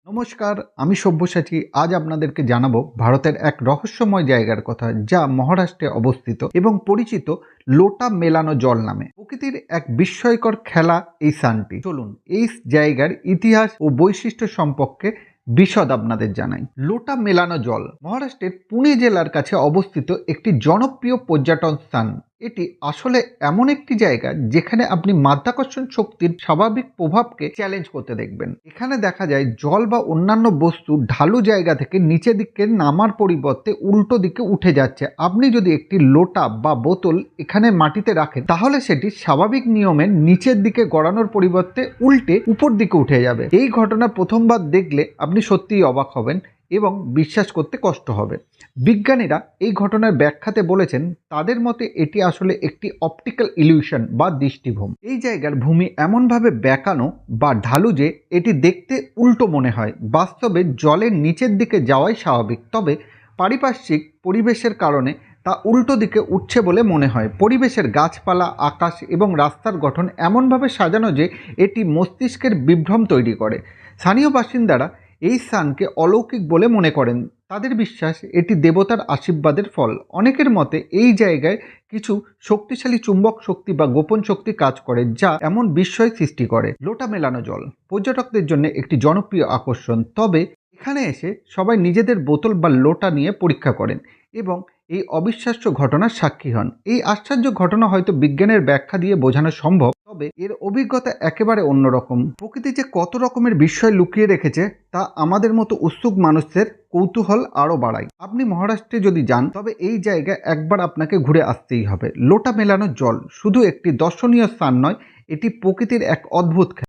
নমস্কার, আমি সব্যসাচী। আজ আপনাদেরকে জানাবো ভারতের এক রহস্যময় জায়গার কথা, যা মহারাষ্ট্রে অবস্থিত এবং পরিচিত লোটা মেলানো জল নামে। প্রকৃতির এক বিস্ময়কর খেলা এই স্থানটি। চলুন এই জায়গার ইতিহাস ও বৈশিষ্ট্য সম্পর্কে বিশদ আপনাদের জানাই। লোটা মেলানো জল মহারাষ্ট্রের পুনে জেলার কাছে অবস্থিত একটি জনপ্রিয় পর্যটন স্থান। এটি আসলে এমন একটি জায়গা যেখানে আপনি মাধ্যাকর্ষণ শক্তির স্বাভাবিক প্রভাবকে চ্যালেঞ্জ করতে দেখবেন। এখানে দেখা যায় জল বা অন্যান্য বস্তু ঢালু জায়গা থেকে নিচে দিকে নামার পরিবর্তে উল্টো দিকে উঠে যাচ্ছে। আপনি যদি একটি লোটা বা বোতল এখানে মাটিতে রাখেন, তাহলে সেটি স্বাভাবিক নিয়মের নিচের দিকে গড়ানোর পরিবর্তে উল্টে উপর দিকে উঠে যাবে। এই ঘটনা প্রথমবার দেখলে আপনি সত্যিই অবাক হবেন এবং বিশ্বাস করতে কষ্ট হবে। বিজ্ঞানীরা এই ঘটনার ব্যাখ্যাতে বলেছেন, তাদের মতে এটি আসলে একটি অপটিক্যাল ইলিউশন বা দৃষ্টিভ্রম। এই জায়গার ভূমি এমনভাবে বেঁকানো বা ঢালু যে এটি দেখতে উল্টো মনে হয়। বাস্তবে জলের নিচের দিকে যাওয়াই স্বাভাবিক, তবে পারিপার্শ্বিক পরিবেশের কারণে তা উল্টো দিকে উঠছে বলে মনে হয়। পরিবেশের গাছপালা, আকাশ এবং রাস্তার গঠন এমনভাবে সাজানো যে এটি মস্তিষ্কের বিভ্রম তৈরি করে। স্থানীয় বাসিন্দারা এই স্থানকে অলৌকিক বলে মনে করেন। তাদের বিশ্বাস এটি দেবতার আশীর্বাদের ফল। অনেকের মতে এই জায়গায় কিছু শক্তিশালী চুম্বক শক্তি বা গোপন শক্তি কাজ করে, যা এমন বিস্ময় সৃষ্টি করে। লোটা মেলানো জল পর্যটকদের জন্য একটি জনপ্রিয় আকর্ষণ, তবে এখানে এসে সবাই নিজেদের বোতল বা লোটা নিয়ে পরীক্ষা করেন এবং এই অবিশ্বাস্য ঘটনার সাক্ষী হন। এই আশ্চর্য ঘটনা হয়তো বিজ্ঞানের ব্যাখ্যা দিয়ে বোঝানো সম্ভব, তবে এর অভিজ্ঞতা একেবারে অন্যরকম। প্রকৃতি যে কত রকমের বিস্ময় লুকিয়ে রেখেছে তা আমাদের মতো উৎসুক মানুষের কৌতূহল আরও বাড়ায়। আপনি মহারাষ্ট্রে যদি যান, তবে এই জায়গায় একবার আপনাকে ঘুরে আসতেই হবে। লোটা মেলানো জল শুধু একটি দর্শনীয় স্থান নয়, এটি প্রকৃতির এক অদ্ভুত খেলা।